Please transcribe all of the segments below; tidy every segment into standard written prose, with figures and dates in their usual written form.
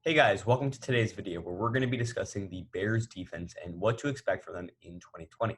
Hey guys, welcome to today's video where we're going to be discussing the Bears defense and what to expect from them in 2020.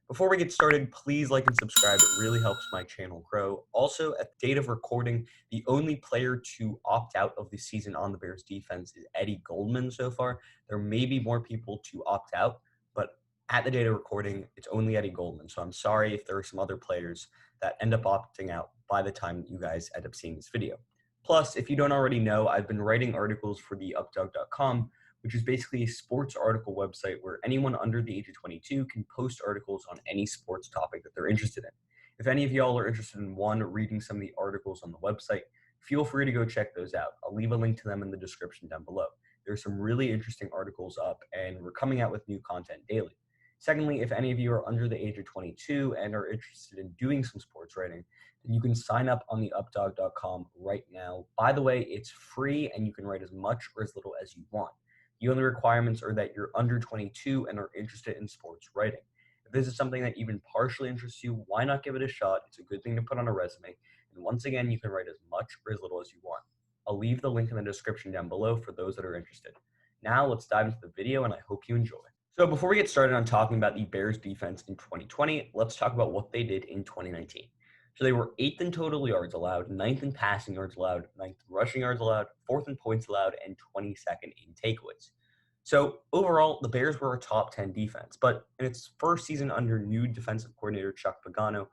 Before we get started, please like and subscribe. It really helps my channel grow. Also, at the date of recording, the only player to opt out of the season on the Bears defense is Eddie Goldman so far. There may be more people to opt out, but at the date of recording, it's only Eddie Goldman. So I'm sorry if there are some other players that end up opting out by the time you guys end up seeing this video. Plus, if you don't already know, I've been writing articles for the updog.com, which is basically a sports article website where anyone under the age of 22 can post articles on any sports topic that they're interested in. If any of y'all are interested in reading some of the articles on the website, feel free to go check those out. I'll leave a link to them in the description down below. There's some really interesting articles up, and we're coming out with new content daily. Secondly, if any of you are under the age of 22 and are interested in doing some sports writing, then you can sign up on the updog.com right now. By the way, it's free and you can write as much or as little as you want. The only requirements are that you're under 22 and are interested in sports writing. If this is something that even partially interests you, why not give it a shot? It's a good thing to put on a resume. And once again, you can write as much or as little as you want. I'll leave the link in the description down below for those that are interested. Now let's dive into the video and I hope you enjoy. So before we get started on talking about the Bears defense in 2020, let's talk about what they did in 2019. So they were 8th in total yards allowed, 9th in passing yards allowed, 9th in rushing yards allowed, 4th in points allowed, and 22nd in takeaways. So overall, the Bears were a top 10 defense, but in its first season under new defensive coordinator Chuck Pagano,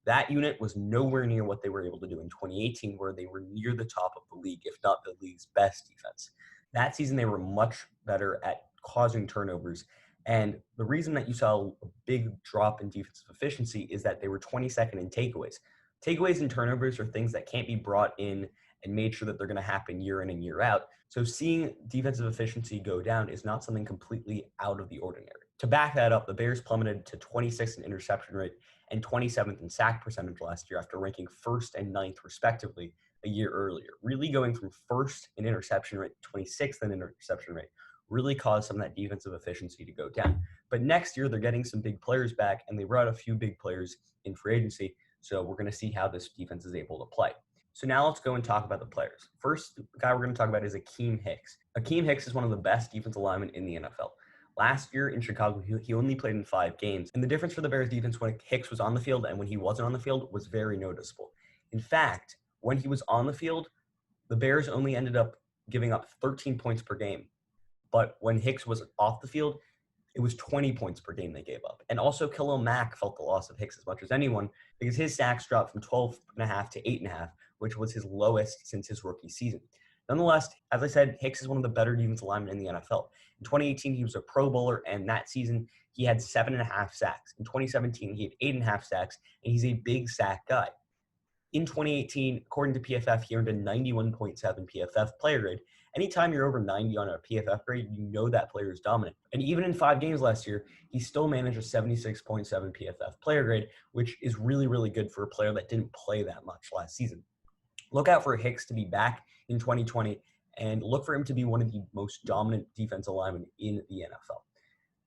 that unit was nowhere near what they were able to do in 2018, where they were near the top of the league, if not the league's best defense. That season, they were much better at causing turnovers. And the reason that you saw a big drop in defensive efficiency is that they were 22nd in takeaways. Takeaways and turnovers are things that can't be brought in and made sure that they're going to happen year in and year out. So seeing defensive efficiency go down is not something completely out of the ordinary. To back that up, the Bears plummeted to 26th in interception rate and 27th in sack percentage last year after ranking 1st and 9th respectively a year earlier. Really going from 1st in interception rate to 26th in interception rate really caused some of that defensive efficiency to go down. But next year, they're getting some big players back, and they brought a few big players in free agency. So we're going to see how this defense is able to play. So now let's go and talk about the players. First, the guy we're going to talk about is Akiem Hicks. Akiem Hicks is one of the best defensive linemen in the NFL. Last year in Chicago, he only played in 5 games. And the difference for the Bears defense when Hicks was on the field and when he wasn't on the field was very noticeable. In fact, when he was on the field, the Bears only ended up giving up 13 points per game. But when Hicks was off the field, it was 20 points per game they gave up. And also Khalil Mack felt the loss of Hicks as much as anyone because his sacks dropped from 12.5 to 8.5, which was his lowest since his rookie season. Nonetheless, as I said, Hicks is one of the better defensive linemen in the NFL. In 2018, he was a Pro Bowler, and that season he had 7.5 sacks. In 2017, he had 8.5 sacks, and he's a big sack guy. In 2018, according to PFF, he earned a 91.7 PFF player grade. Anytime you're over 90 on a PFF grade, you know that player is dominant. And even in 5 games last year, he still managed a 76.7 PFF player grade, which is really, really good for a player that didn't play that much last season. Look out for Hicks to be back in 2020, and look for him to be one of the most dominant defensive linemen in the NFL.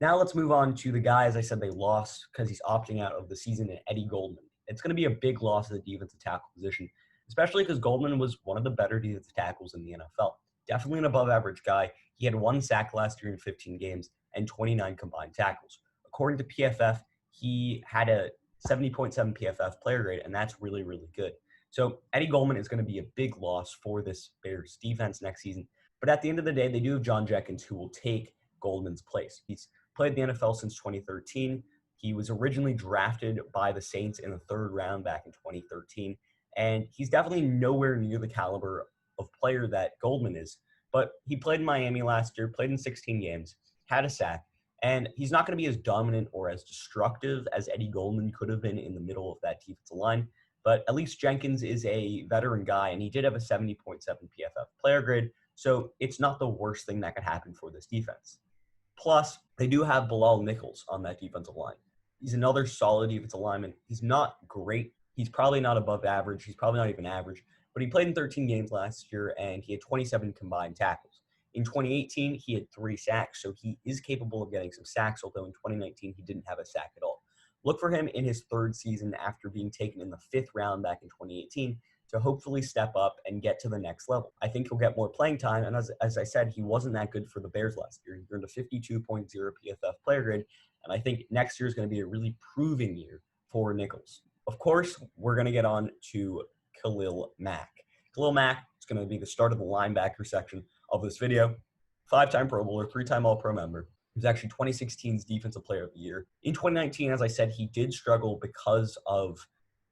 Now let's move on to the guy, as I said, they lost because he's opting out of the season, and Eddie Goldman. It's going to be a big loss at the defensive tackle position, especially because Goldman was one of the better defensive tackles in the NFL. Definitely an above-average guy. He had 1 sack last year in 15 games and 29 combined tackles. According to PFF, he had a 70.7 PFF player grade, and that's really, really good. So Eddie Goldman is going to be a big loss for this Bears defense next season. But at the end of the day, they do have John Jenkins, who will take Goldman's place. He's played the NFL since 2013. He was originally drafted by the Saints in the 3rd round back in 2013, and he's definitely nowhere near the caliber of player that Goldman is. But he played in Miami last year, played in 16 games, had a sack, and he's not going to be as dominant or as destructive as Eddie Goldman could have been in the middle of that defensive line. But at least Jenkins is a veteran guy, and he did have a 70.7 PFF player grade, so it's not the worst thing that could happen for this defense. Plus, they do have Bilal Nichols on that defensive line. He's another solid defensive lineman. He's not great. He's probably not above average. He's probably not even average. But he played in 13 games last year, and he had 27 combined tackles. In 2018, he had 3 sacks, so he is capable of getting some sacks, although in 2019, he didn't have a sack at all. Look for him in his 3rd season after being taken in the 5th round back in 2018 to hopefully step up and get to the next level. I think he'll get more playing time, and as I said, he wasn't that good for the Bears last year. He earned a 52.0 PFF player grade, and I think next year is going to be a really proving year for Nichols. Of course, we're going to get on to Khalil Mack. Khalil Mack is going to be the start of the linebacker section of this video. 5-time Pro Bowler, 3-time All-Pro member. He was actually 2016's Defensive Player of the Year. In 2019, as I said, he did struggle because of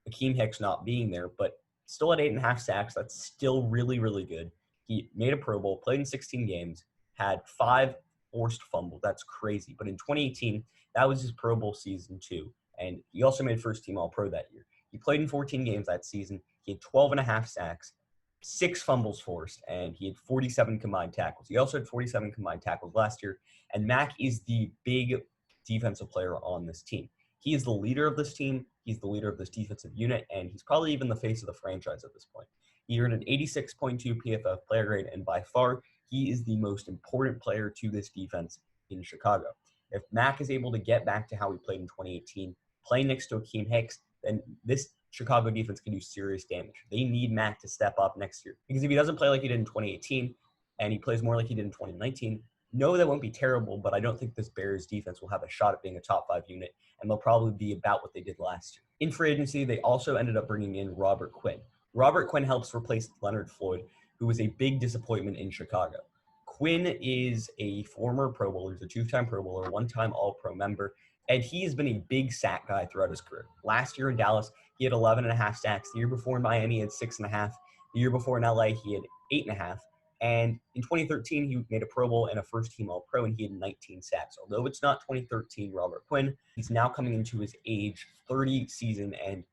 Akiem Hicks not being there, but still at 8.5 sacks. That's still really, really good. He made a Pro Bowl, played in 16 games, had 5 forced fumbles. That's crazy. But in 2018, that was his Pro Bowl season too. And he also made first-team All-Pro that year. He played in 14 games that season. He had 12.5 sacks, 6 fumbles forced, and he had 47 combined tackles. He also had 47 combined tackles last year. And Mack is the big defensive player on this team. He is the leader of this team. He's the leader of this defensive unit, and he's probably even the face of the franchise at this point. He earned an 86.2 PFF player grade, and by far, he is the most important player to this defense in Chicago. If Mack is able to get back to how he played in 2018, play next to Akiem Hicks, then this Chicago defense can do serious damage. They need Mack to step up next year. Because if he doesn't play like he did in 2018, and he plays more like he did in 2019, no, that won't be terrible, but I don't think this Bears defense will have a shot at being a top 5 unit, and they'll probably be about what they did last year. In free agency, they also ended up bringing in Robert Quinn. Robert Quinn helps replace Leonard Floyd, who was a big disappointment in Chicago. Quinn is a former Pro Bowler. He's a 2-time Pro Bowler, 1-time All-Pro member, and he has been a big sack guy throughout his career. Last year in Dallas, he had 11.5 sacks. The year before in Miami, he had 6.5. The year before in LA, he had 8.5. And in 2013, he made a Pro Bowl and a first-team All-Pro, and he had 19 sacks. Although it's not 2013 Robert Quinn, he's now coming into his age 30 season, and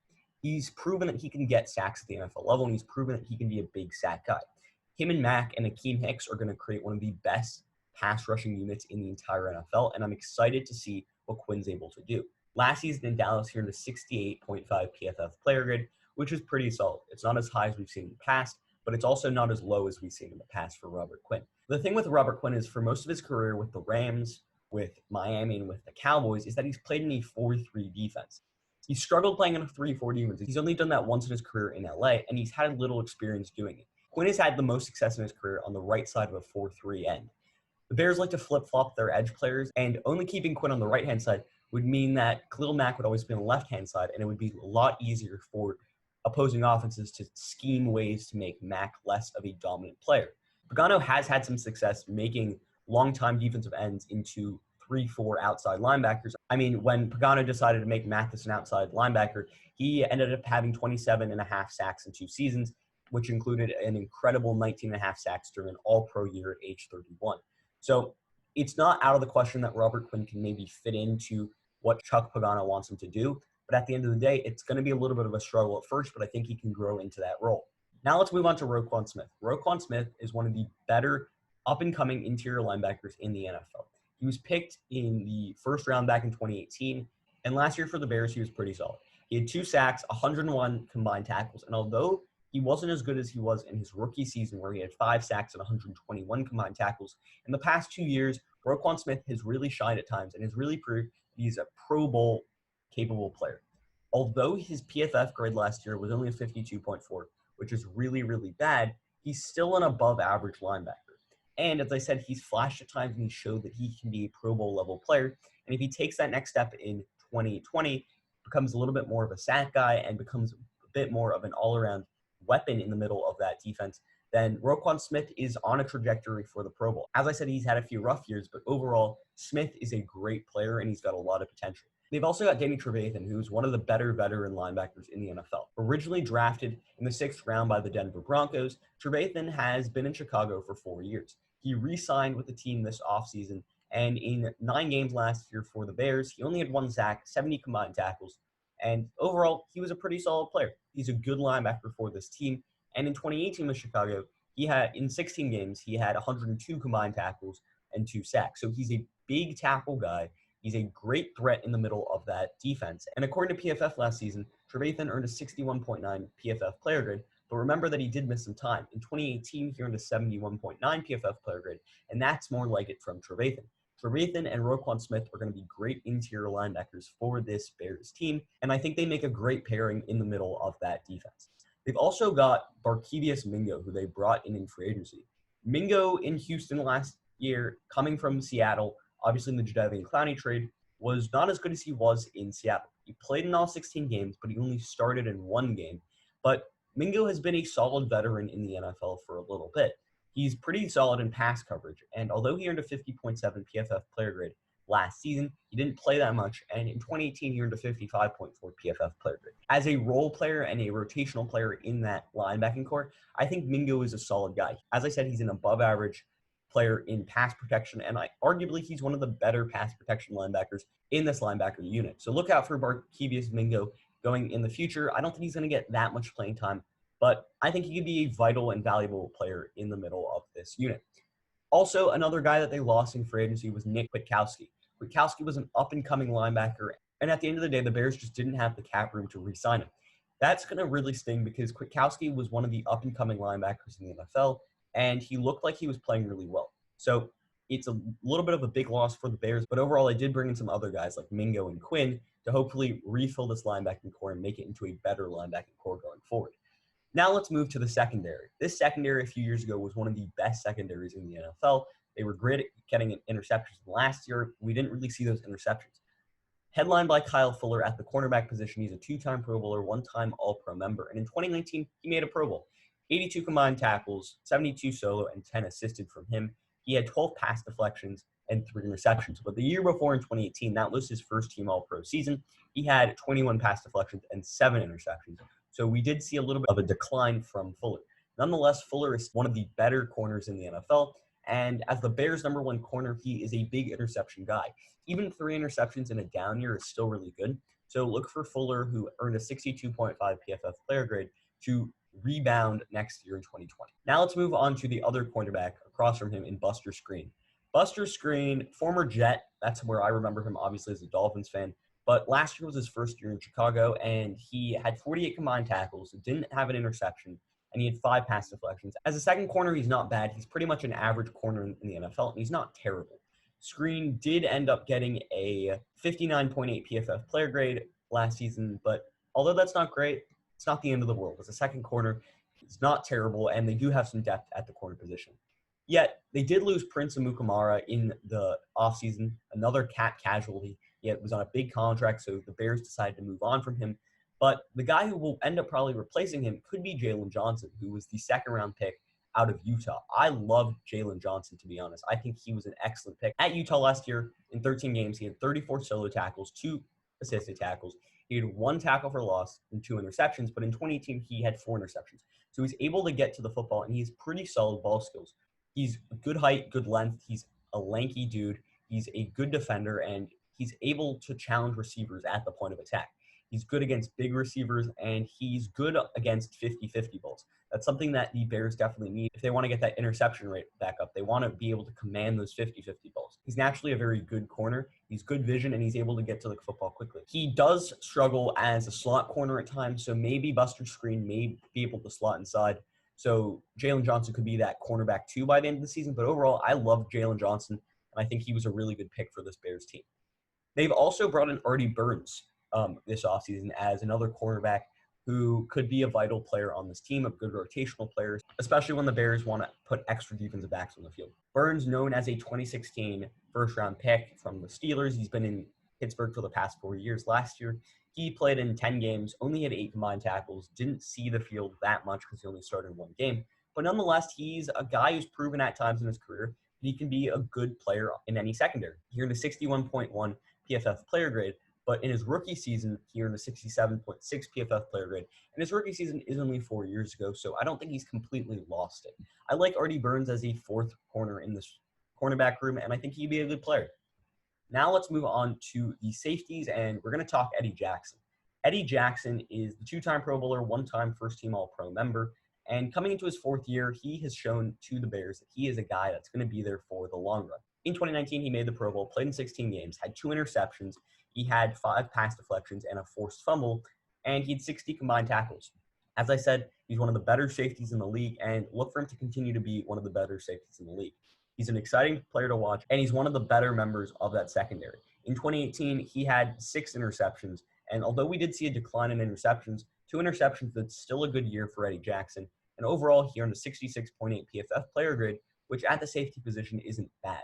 he's proven that he can get sacks at the NFL level, and he's proven that he can be a big sack guy. Him and Mack and Akiem Hicks are going to create one of the best pass rushing units in the entire NFL, and I'm excited to see what Quinn's able to do. Last season in Dallas, he earned a 68.5 PFF player grade, which is pretty solid. It's not as high as we've seen in the past, but it's also not as low as we've seen in the past for Robert Quinn. The thing with Robert Quinn is for most of his career with the Rams, with Miami, and with the Cowboys is that he's played in a 4-3 defense. He struggled playing in a 3-4 defense. He's only done that once in his career in LA, and he's had little experience doing it. Quinn has had the most success in his career on the right side of a 4-3 end. The Bears like to flip-flop their edge players, and only keeping Quinn on the right-hand side would mean that Khalil Mack would always be on the left-hand side, and it would be a lot easier for opposing offenses to scheme ways to make Mack less of a dominant player. Pagano has had some success making long-time defensive ends into 3-4 outside linebackers. I mean, when Pagano decided to make Mathis an outside linebacker, he ended up having 27.5 sacks in 2 seasons, which included an incredible 19.5 sacks during an All-Pro year at age 31. So it's not out of the question that Robert Quinn can maybe fit into what Chuck Pagano wants him to do. But at the end of the day, it's going to be a little bit of a struggle at first, but I think he can grow into that role. Now let's move on to Roquan Smith. Roquan Smith is one of the better up-and-coming interior linebackers in the NFL. He was picked in the first round back in 2018, and last year for the Bears, he was pretty solid. He had 2 sacks, 101 combined tackles, and although he wasn't as good as he was in his rookie season where he had 5 sacks and 121 combined tackles, in the past 2 years, Roquan Smith has really shined at times and has really proved he's a Pro Bowl capable player. Although his PFF grade last year was only a 52.4, which is really, really bad, he's still an above average linebacker. And as I said, he's flashed at times and he showed that he can be a Pro Bowl level player. And if he takes that next step in 2020, becomes a little bit more of a sack guy and becomes a bit more of an all-around weapon in the middle of that defense, then Roquan Smith is on a trajectory for the Pro Bowl. As I said, he's had a few rough years, but overall, Smith is a great player and he's got a lot of potential. They've also got Danny Trevathan, who's one of the better veteran linebackers in the NFL. Originally drafted in the 6th round by the Denver Broncos, Trevathan has been in Chicago for 4 years. He re-signed with the team this offseason, and in 9 games last year for the Bears, he only had 1 sack, 70 combined tackles, and overall, he was a pretty solid player. He's a good linebacker for this team, and in 2018 with Chicago, in 16 games, he had 102 combined tackles and 2 sacks. So he's a big tackle guy. He's a great threat in the middle of that defense. And according to PFF last season, Trevathan earned a 61.9 PFF player grade, but remember that he did miss some time. In 2018, he earned a 71.9 PFF player grade, and that's more like it from Trevathan. Trevathan and Roquan Smith are going to be great interior linebackers for this Bears team, and I think they make a great pairing in the middle of that defense. They've also got Barkevious Mingo, who they brought in free agency. Mingo in Houston last year, coming from Seattle, obviously in the Jadeveon Clowney trade, was not as good as he was in Seattle. He played in all 16 games, but he only started in one game. But Mingo has been a solid veteran in the NFL for a little bit. He's pretty solid in pass coverage, and although he earned a 50.7 PFF player grade last season, he didn't play that much, and in 2018 he earned a 55.4 PFF player grade. As a role player and a rotational player in that linebacking core, I think Mingo is a solid guy. As I said, he's an above average player in pass protection, and arguably he's one of the better pass protection linebackers in this linebacker unit. So look out for Barkevious Mingo going in the future. I don't think he's going to get that much playing time, but I think he could be a vital and valuable player in the middle of this unit. Also, another guy that they lost in free agency was Nick Kwiatkowski. Kwiatkowski was an up-and-coming linebacker, and at the end of the day, the Bears just didn't have the cap room to re-sign him. That's going to really sting because Kwiatkowski was one of the up-and-coming linebackers in the NFL, and he looked like he was playing really well. So it's a little bit of a big loss for the Bears, but overall, they did bring in some other guys like Mingo and Quinn to hopefully refill this linebacking core and make it into a better linebacking core going forward. Now let's move to the secondary. This secondary a few years ago was one of the best secondaries in the NFL. They were great at getting interceptions. Last year, we didn't really see those interceptions. Headlined by Kyle Fuller at the cornerback position, he's a two-time Pro Bowler, one-time All-Pro member. And in 2019, he made a Pro Bowl. 82 combined tackles, 72 solo, and 10 assisted from him. He had 12 pass deflections and 3 interceptions. But the year before in 2018, that was his first team All-Pro season. He had 21 pass deflections and 7 interceptions. So we did see a little bit of a decline from Fuller. Nonetheless, Fuller is one of the better corners in the NFL. And as the Bears' #1 corner, he is a big interception guy. Even 3 interceptions in a down year is still really good. So look for Fuller, who earned a 62.5 PFF player grade, to rebound next year in 2020. Now let's move on to the other cornerback across from him in Buster Skrine. Buster Skrine, former Jet, that's where I remember him obviously as a Dolphins fan, but last year was his first year in Chicago, and he had 48 combined tackles, didn't have an interception, and he had 5 pass deflections. As a second corner, he's not bad. He's pretty much an average corner in the NFL, and he's not terrible. Skrine did end up getting a 59.8 PFF player grade last season, but although that's not great, it's not the end of the world. As a second corner, it's not terrible, and they do have some depth at the corner position. Yet, they did lose Prince Amukamara in the offseason, another cap casualty. He was on a big contract, so the Bears decided to move on from him. But the guy who will end up probably replacing him could be Jaylon Johnson, who was the second-round pick out of Utah. I loved Jaylon Johnson, to be honest. I think he was an excellent pick. At Utah last year, in 13 games, he had 34 solo tackles, 2 assisted tackles. He had 1 tackle for loss and 2 interceptions, but in 2018, he had 4 interceptions. So he's able to get to the football, and he's pretty solid ball skills. He's good height, good length. He's a lanky dude. He's a good defender, and he's able to challenge receivers at the point of attack. He's good against big receivers, and he's good against 50-50 balls. That's something that the Bears definitely need. If they want to get that interception rate back up, they want to be able to command those 50-50 balls. He's naturally a very good corner. He's good vision, and he's able to get to the football quickly. He does struggle as a slot corner at times, so maybe Buster Skrine may be able to slot inside. So Jaylon Johnson could be that cornerback too by the end of the season. But overall, I love Jaylon Johnson, and I think he was a really good pick for this Bears team. They've also brought in Artie Burns this offseason as another cornerback who could be a vital player on this team, a good rotational player, especially when the Bears want to put extra defensive backs on the field. Burns, known as a 2016 first-round pick from the Steelers. He's been in Pittsburgh for the past 4 years. Last year, he played in 10 games, only had 8 combined tackles, didn't see the field that much because he only started in 1 game. But nonetheless, he's a guy who's proven at times in his career that he can be a good player in any secondary. He earned a 61.1 PFF player grade, but in his rookie season, he earned a 67.6 PFF player grade. And his rookie season is only 4 years ago, so I don't think he's completely lost it. I like Artie Burns as a 4th corner in this cornerback room, and I think he'd be a good player. Now let's move on to the safeties, and we're going to talk Eddie Jackson. Eddie Jackson is the 2-time Pro Bowler, 1-time first-team All-Pro member, and coming into his 4th year, he has shown to the Bears that he is a guy that's going to be there for the long run. In 2019, he made the Pro Bowl, played in 16 games, had 2 interceptions, he had 5 pass deflections and a forced fumble, and he had 60 combined tackles. As I said, he's one of the better safeties in the league, and look for him to continue to be one of the better safeties in the league. He's an exciting player to watch, and he's one of the better members of that secondary. In 2018, he had 6 interceptions, and although we did see a decline in interceptions, 2 interceptions, that's still a good year for Eddie Jackson. And overall, he earned a 66.8 PFF player grade, which at the safety position isn't bad.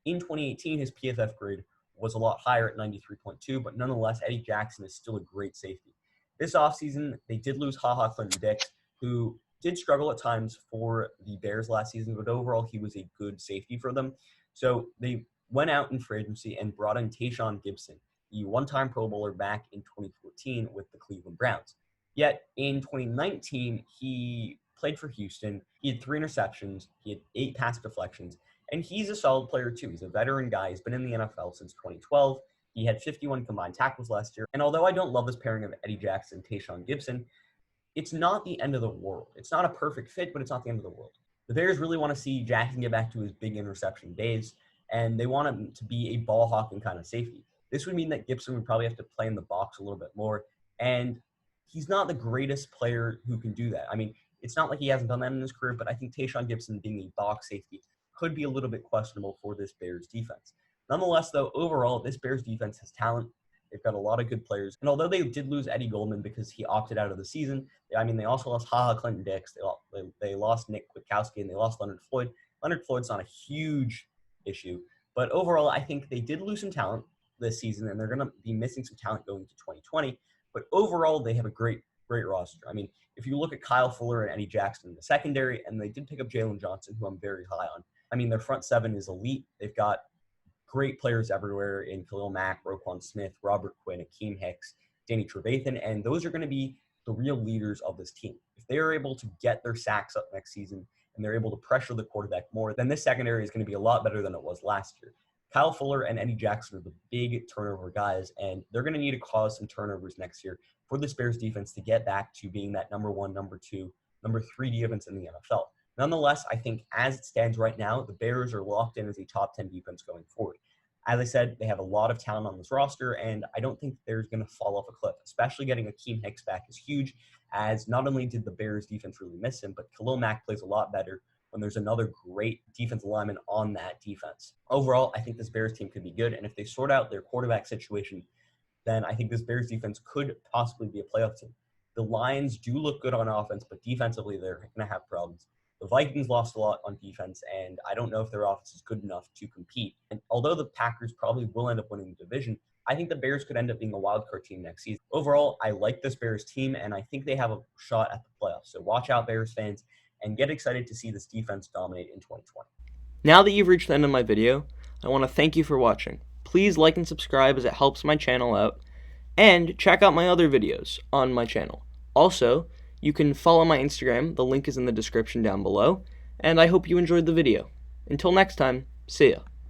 In 2018, his PFF grade was a lot higher at 93.2, but nonetheless, Eddie Jackson is still a great safety. This offseason, they did lose Clinton-Dix, who did struggle at times for the Bears last season, but overall, he was a good safety for them. So they went out in free agency and brought in Tashuan Gipson, the one-time Pro Bowler back in 2014 with the Cleveland Browns. Yet in 2019, he played for Houston. He had 3 interceptions. He had 8 pass deflections. And he's a solid player, too. He's a veteran guy. He's been in the NFL since 2012. He had 51 combined tackles last year. And although I don't love this pairing of Eddie Jackson and Tashuan Gipson, it's not the end of the world. It's not a perfect fit, but it's not the end of the world. The Bears really want to see Jackson get back to his big interception days, and they want him to be a ball-hawking kind of safety. This would mean that Gipson would probably have to play in the box a little bit more, and he's not the greatest player who can do that. I mean, it's not like he hasn't done that in his career, but I think Tashuan Gipson being a box safety could be a little bit questionable for this Bears defense. Nonetheless, though, overall, this Bears defense has talent. They've got a lot of good players. And although they did lose Eddie Goldman because he opted out of the season, I mean, they also lost Clinton-Dix. They lost Nick Kwiatkowski, and they lost Leonard Floyd. Leonard Floyd's not a huge issue. But overall, I think they did lose some talent this season, and they're going to be missing some talent going into 2020. But overall, they have a great roster. I mean, if you look at Kyle Fuller and Eddie Jackson in the secondary, and they did pick up Jaylon Johnson, who I'm very high on. I mean, their front seven is elite. They've got great players everywhere in Khalil Mack, Roquan Smith, Robert Quinn, Akiem Hicks, Danny Trevathan, and those are going to be the real leaders of this team. If they are able to get their sacks up next season and they're able to pressure the quarterback more, then this secondary is going to be a lot better than it was last year. Kyle Fuller and Eddie Jackson are the big turnover guys, and they're going to need to cause some turnovers next year for this Bears defense to get back to being that number 1, number 2, number 3 defense in the NFL. Nonetheless, I think as it stands right now, the Bears are locked in as a top 10 defense going forward. As I said, they have a lot of talent on this roster, and I don't think they're going to fall off a cliff, especially getting Akiem Hicks back is huge, as not only did the Bears defense really miss him, but Khalil Mack plays a lot better when there's another great defensive lineman on that defense. Overall, I think this Bears team could be good, and if they sort out their quarterback situation, then I think this Bears defense could possibly be a playoff team. The Lions do look good on offense, but defensively they're going to have problems. The Vikings lost a lot on defense, and I don't know if their offense is good enough to compete. And although the Packers probably will end up winning the division, I think the Bears could end up being a wildcard team next season. Overall, I like this Bears team, and I think they have a shot at the playoffs. So watch out, Bears fans, and get excited to see this defense dominate in 2020. Now that you've reached the end of my video, I want to thank you for watching. Please like and subscribe as it helps my channel out, and check out my other videos on my channel. Also, you can follow my Instagram, the link is in the description down below, and I hope you enjoyed the video. Until next time, see ya.